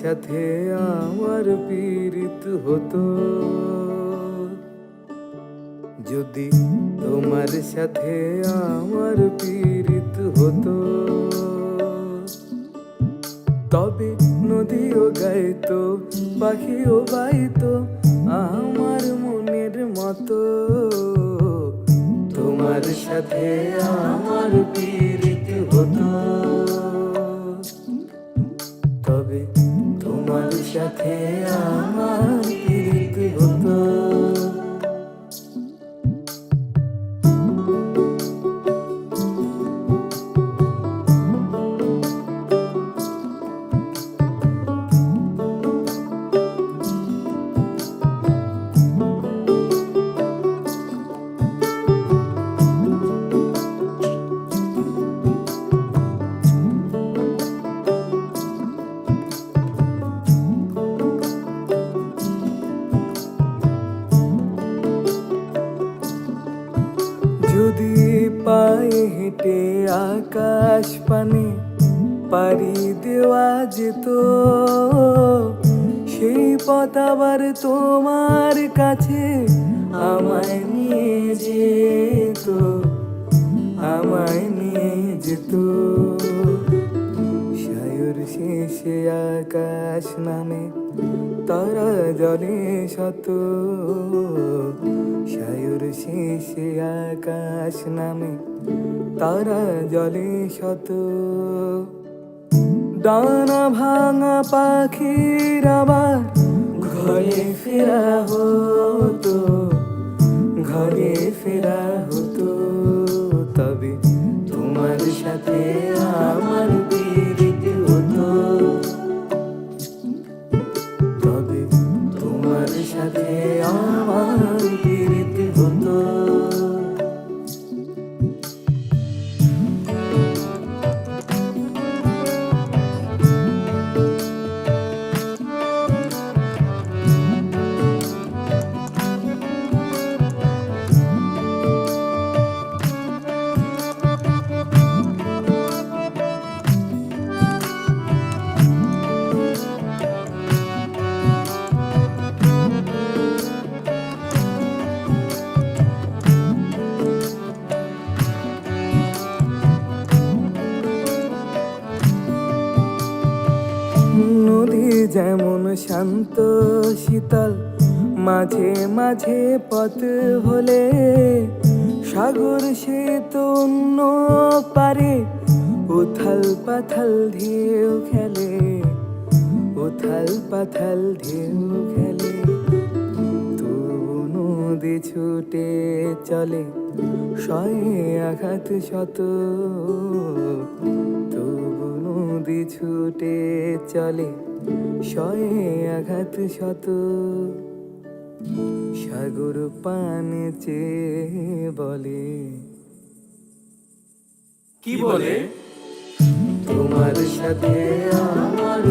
সাথে আমার পীড়িত হতো, যদি তোমার সাথে আমার পীড়িত হতো, তবে নদীও গাইতো, পাখিও গাইতো আমার মনের মতো। তোমার সাথে আমার পীড়িত হতো, তবে তোমার সাথে আমার পীড়িত হতো। যদি পায়ে হেঁটে আকাশ পানে পাড়ি দেওয়া যেত, সেই পথ আবার তোমার কাছে আমায় নিয়ে যেত, আমায় নিয়ে যেত। সায়র শেষে আকাশ নামে তারা জলে শত, সায়র শেষে আকাশ নামে তারা জলে শত। ডানা ভাঙা পাখির আবার ঘরে ফেরা হতো, ঘরে ফেরা হতো, তবে তোমার সাথে আমার পীড়িত হতো, তবে তোমার সাথে আমার পীড়িত হতো। নদী যেমন শান্ত শীতল, মাঝে মাঝে পথ হলে সাগর সে তো অন্য পারে উথাল পাথাল ঢেউ খেলে, উথাল পাথাল ঢেউ খেলে। তবু নদী ছুটে চলে সয়ে আঘাত শত, তবু নদী ছুটে চলে সয়ে আঘাত শত। সাগর পানে চেয়ে বলে, কি বলে? তোমার সাথে আমার